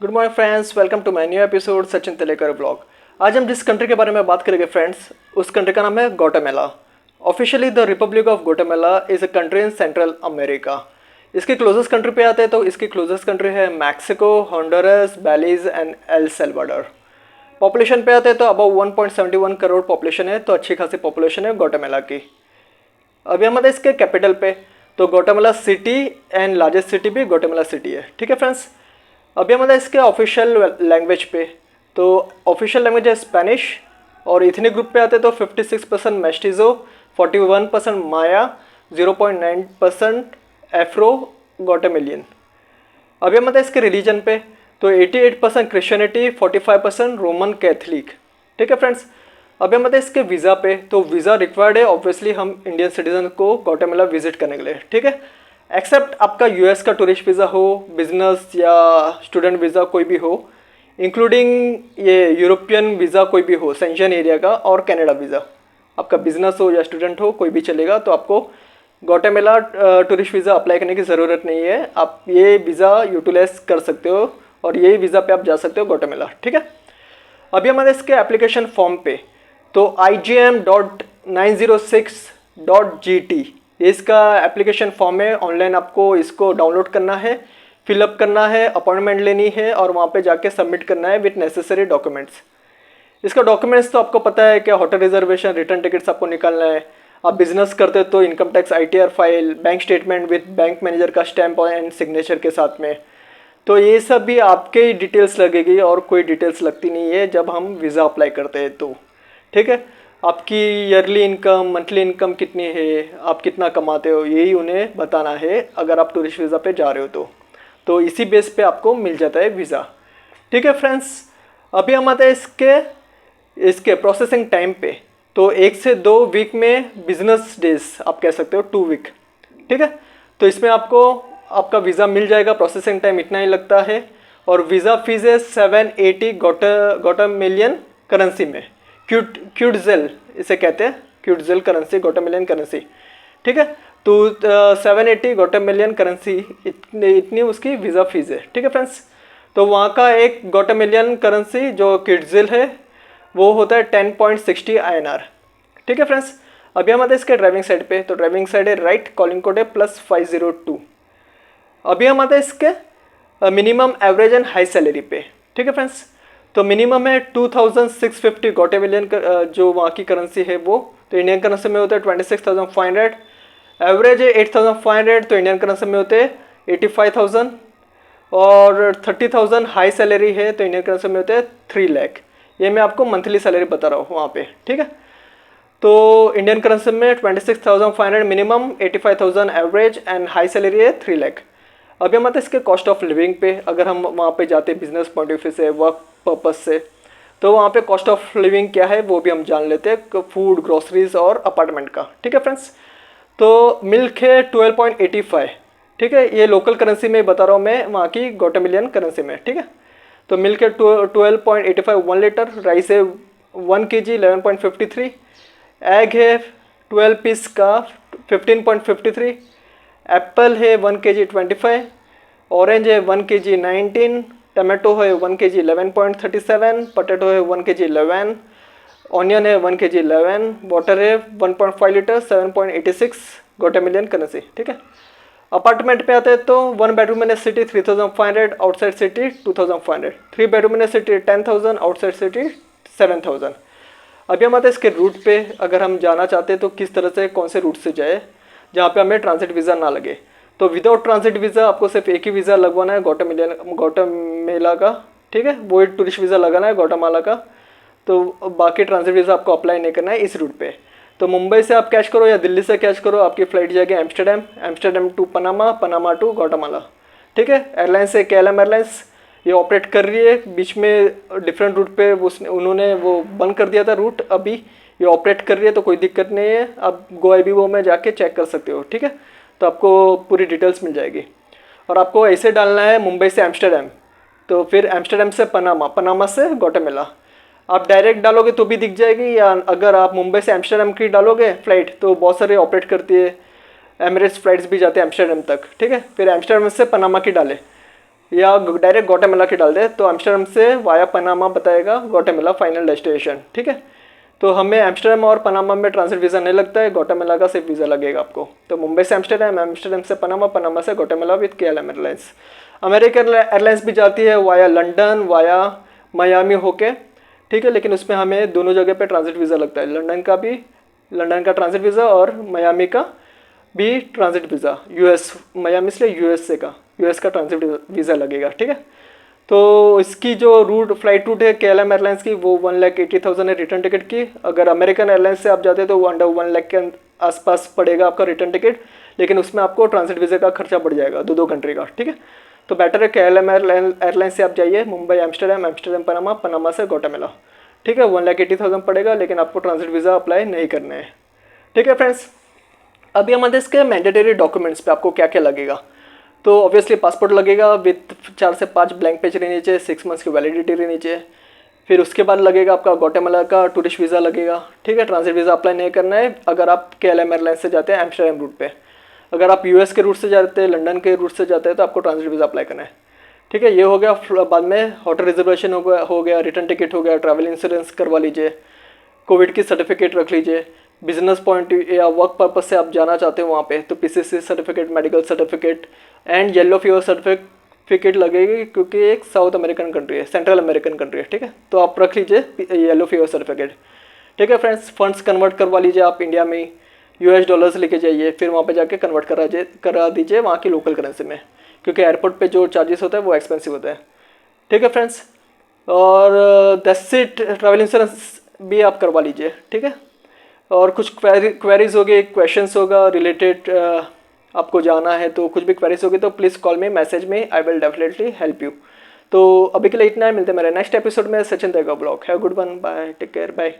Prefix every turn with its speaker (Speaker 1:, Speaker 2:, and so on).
Speaker 1: Good morning friends, welcome to my new episode Sachin Telekar blog. आज हम जिस कंट्री के बारे में बात करेंगे फ्रेंड्स, उस कंट्री का नाम है Guatemala. Officially the Republic of Guatemala is a country in Central America. इसकी क्लोजेस्ट कंट्री पे आते हैं तो इसकी क्लोजेस्ट कंट्री है Mexico, Honduras, Belize and El Salvador. Population पे आते हैं तो अबाउट 1.71 करोड़ पॉपुलेशन है, तो अच्छी खासी पॉपुलेशन है ग्वाटेमाला की। अभी हम आते हैं इसके कैपिटल पे, तो Guatemala city and largest city भी ग्वाटेमाला सिटी है। ठीक है फ्रेंड्स, अभी हम आते हैं इसके ऑफिशियल लैंग्वेज पे, तो ऑफिशियल लैंग्वेज है स्पेनिश। और इथनिक ग्रुप पे आते हैं तो 56% मेस्टिजो, 41% माया, 0.9% एफ्रो ग्वाटेमेलियन। अभी हम आते हैं इसके रिलीजन पे, तो 88% क्रिश्चियनिटी, 45% रोमन कैथलिक। ठीक है फ्रेंड्स, अभी हम आते हैं इसके वीज़ा पे, तो वीज़ा रिक्वायर्ड है ऑब्वियसली हम इंडियन सिटीजन को ग्वाटेमाला विजिट करने के लिए। ठीक है, एक्सेप्ट आपका यूएस का टूरिस्ट वीज़ा हो, बिजनेस या स्टूडेंट वीज़ा कोई भी हो, इंक्लूडिंग ये यूरोपियन वीज़ा कोई भी हो, सेंशन एरिया का, और कनाडा वीज़ा। आपका बिजनेस हो या स्टूडेंट हो, कोई भी चलेगा, तो आपको ग्वाटेमाला टूरिस्ट वीज़ा अप्लाई करने की ज़रूरत नहीं है। आप ये वीज़ा यूटिलाइज कर सकते हो और यही वीज़ा पे आप जा सकते हो ग्वाटेमाला। ठीक है, अभी हमारे इसके एप्लीकेशन फॉर्म पे, तो igm.906.gt ये इसका एप्लीकेशन फॉर्म है। ऑनलाइन आपको इसको डाउनलोड करना है, फिलअप करना है, अपॉइंटमेंट लेनी है और वहाँ पे जाके सबमिट करना है विथ नेसेसरी डॉक्यूमेंट्स। इसका डॉक्यूमेंट्स तो आपको पता है कि होटल रिजर्वेशन, रिटर्न टिकट्स आपको निकालना है। आप बिजनेस करते तो income tax ITR file, bank statement with bank manager का स्टैम्प एंड सिग्नेचर के साथ में। तो ये सब भी आपके ही डिटेल्स लगेगी और कोई डिटेल्स लगती नहीं है जब हम वीज़ा अप्लाई करते हैं तो। ठीक है, आपकी ईयरली इनकम, मंथली इनकम कितनी है, आप कितना कमाते हो, यही उन्हें बताना है अगर आप टूरिस्ट वीज़ा पे जा रहे हो तो इसी बेस पे आपको मिल जाता है वीज़ा। ठीक है फ्रेंड्स, अभी हम आते हैं इसके प्रोसेसिंग टाइम पे, तो 1 से 2 वीक में, बिजनेस डेज आप कह सकते हो 2 वीक। ठीक है, तो इसमें आपको आपका वीज़ा मिल जाएगा। प्रोसेसिंग टाइम इतना ही लगता है और वीज़ा फीस है 780 ग्वाटेमालियन करेंसी में, क्यूटजेल इसे कहते हैं, क्यूटजेल करेंसी, ग्वाटेमालियन करेंसी। ठीक है, तो 780 ग्वाटेमालियन करेंसी इतनी उसकी वीज़ा फीस है। ठीक है फ्रेंड्स, तो वहाँ का एक ग्वाटेमालियन करेंसी जो क्यूटजेल है वो होता है 10.60 INR। ठीक है फ्रेंड्स, अभी हम आते हैं इसके ड्राइविंग साइड पे, तो ड्राइविंग साइड है राइट, कॉलिंग कोड है +502। अभी हम आते हैं इसके minimum, average and high salary पे। ठीक है फ्रेंड्स, तो मिनिमम है 2650 ग्वाटेमालियन जो वहाँ की करेंसी है वो, तो इंडियन करेंसी में होता है 26,500। एवरेज है 8,500, तो इंडियन करेंसी में होते हैं 85,000। और 30,000 हाई सैलरी है तो इंडियन करेंसी में होते हैं 3 लाख। ये मैं आपको मंथली सैलरी बता रहा हूँ वहाँ पे। ठीक है, तो इंडियन करेंसी में 26,500 minimum, 85,000 average and high salary है 3 लाख। अभी हम आते हैं इसके कॉस्ट ऑफ लिविंग पे। अगर हम वहाँ पे जाते हैं बिजनेस पॉइंट ऑफ व्यू से, वर्क पर्पस से, तो वहाँ पे कॉस्ट ऑफ लिविंग क्या है वो भी हम जान लेते हैं, फूड, ग्रोसरीज और अपार्टमेंट का। ठीक है फ्रेंड्स, तो मिल्क है 12.85। ठीक है, ये लोकल करेंसी में बता रहा हूँ मैं, वहाँ की ग्वाटेमालियन करेंसी में। ठीक है, तो मिल्क है 12.85 1 लीटर। राइस है 1 kg 11.53। एग है 12 पीस का 15.53। एप्पल है 1 kg 25। ऑरेंज है 1 kg 19। टमाटो है 1 kg 11.37। पोटैटो है 1 kg 11। ऑनियन है 1 kg 11। वाटर है 1.5 लीटर 7.86 ग्वाटेमालियन करेंसी। ठीक है, अपार्टमेंट पे आते हैं तो 1 बेडरूम इन सिटी 3,500, आउटसाइड सिटी 2,500। 3 बेडरूम इन सिटी 10,000, आउटसाइड सिटी 7,000। अभी हम आते हैं इसके रूट पे। अगर हम जाना चाहते हैं तो किस तरह से, कौन से रूट से जाए जहाँ पे हमें ट्रांजिट वीज़ा ना लगे, तो विदाउट ट्रांजिट वीज़ा आपको सिर्फ एक ही वीज़ा लगवाना है ग्वाटेमाला का। ठीक है, वो एक टूरिस्ट वीज़ा लगाना है ग्वाटेमाला का, तो बाकी ट्रांजिट वीज़ा आपको अप्लाई नहीं करना है इस रूट पे। तो मुंबई से आप कैच करो या दिल्ली से कैच करो, आपकी फ़्लाइट जाएगी Amsterdam, Amsterdam to Panama, Panama to Guatemala. ठीक है, एयरलाइंस है KLM एयरलाइंस, ये ऑपरेट कर रही है। बीच में डिफरेंट रूट पे उन्होंने वो बंद कर दिया था रूट, अभी ये ऑपरेट कर रही है तो कोई दिक्कत नहीं है। आप GoIBO में जाके चेक कर सकते हो। ठीक है, तो आपको पूरी डिटेल्स मिल जाएगी। और आपको ऐसे डालना है मुंबई से एम्स्टर्डम, तो फिर एम्स्टर्डम से पनामा, पनामा से ग्वाटेमाला। आप डायरेक्ट डालोगे तो भी दिख जाएगी, या अगर आप मुंबई से एम्स्टर्डम की डालोगे फ़्लाइट तो बहुत सारे ऑपरेट करती है, एमिरेट्स फ्लाइट्स भी जाते हैं एम्स्टर्डम तक। ठीक है, फिर एम्स्टर्डम से पनामा की डाले या डायरेक्ट ग्वाटेमाला की डाल दे तो एम्स्टर्डम से वाया पनामा बताएगा ग्वाटेमाला फाइनल डेस्टिनेशन, ठीक है। तो हमें एम्स्टर्डम और पनामा में ट्रांजिट वीज़ा नहीं लगता है, ग्वाटेमाला का सिर्फ वीज़ा लगेगा आपको। तो मुंबई से एम्स्टर्डम, एम्स्टर्डम से पनामा, पनामा से Guatemala with KLM airlines. American airlines भी जाती है वाया लंदन, वाया मियामी होके, ठीक है, लेकिन उसमें हमें दोनों जगह पे ट्रांजिट वीज़ा लगता है, लंदन का ट्रांजिट वीज़ा और मियामी का भी ट्रांजिट वीज़ा, यूएस मियामी से यूएस का ट्रांजिट वीज़ा लगेगा, ठीक है। तो इसकी जो फ्लाइट रूट है KLM एयरलाइंस की वो 1,80,000 है रिटर्न टिकट की। अगर अमेरिकन एयरलाइंस से आप जाते हैं तो वो अंडर 1 लाख के आसपास पड़ेगा आपका रिटर्न टिकट, लेकिन उसमें आपको ट्रांजिट वीज़ा का खर्चा बढ़ जाएगा दो कंट्री का, ठीक है। तो बेटर है KLM एयरलाइंस से आप जाइए Mumbai Amsterdam, Amsterdam Panama, Panama से ग्वाटेमाला, ठीक है। 1,80,000 पड़ेगा, लेकिन आपको ट्रांजिट वीज़ा अप्लाई नहीं करने हैं, ठीक है फ्रेंड्स। अभी हम आते हैं इसके मैंडेटरी डॉक्यूमेंट्स पे आपको क्या क्या लगेगा। तो ऑब्वियसली पासपोर्ट लगेगा विथ 4 से 5 ब्लैंक पेज रहनी चाहिए, 6 मंथ्स की वैलिडिटी रहनी चाहिए। फिर उसके बाद लगेगा आपका ग्वाटेमाला का टूरिस्ट वीज़ा लगेगा, ठीक है। ट्रांजिट वीज़ा अप्लाई नहीं करना है अगर आप KLM एयरलाइंस से जाते हैं एम्स्टर्डम रूट पे। अगर आप यूएस के रूट से जाते हैं, लंदन के रूट से जाते हैं तो आपको ट्रांजिट वीज़ा अप्लाई करना है, ठीक है। ये हो गया। बाद में होटल रिजर्वेशन हो गया, रिटर्न टिकट हो गया, ट्रैवल इंश्योरेंस करवा लीजिए, कोविड की सर्टिफिकेट रख लीजिए, बिजनेस पॉइंट या वर्क पर्पज से आप जाना चाहते हो वहाँ पे तो PCC certificate, medical certificate and yellow fever certificate लगेगी, क्योंकि एक साउथ अमेरिकन कंट्री है, सेंट्रल अमेरिकन कंट्री है, ठीक है। तो आप रख लीजिए येलो फीवर सर्टिफिकेट, ठीक है फ्रेंड्स। फंड्स कन्वर्ट करवा लीजिए आप इंडिया में, US डॉलर्स लेके जाइए, फिर वहाँ पे जाके कन्वर्ट करा दीजिए वहाँ की लोकल करेंसी में, क्योंकि एयरपोर्ट पे जो चार्जेस होता है वो एक्सपेंसिव होता है, ठीक है फ्रेंड्स। और दैट्स इट। ट्रैवल इंश्योरेंस भी आप करवा लीजिए, ठीक है। और कुछ क्वेरीज होगी, क्वेश्चंस होगा रिलेटेड, आपको जाना है तो कुछ भी क्वेरीज होगी तो प्लीज़ कॉल मी, मैसेज में, I will definitely help you. तो अभी के लिए इतना है, मिलते हैं मेरे नेक्स्ट एपिसोड में। सचिन देगा blog. Have good one, bye, take care, bye.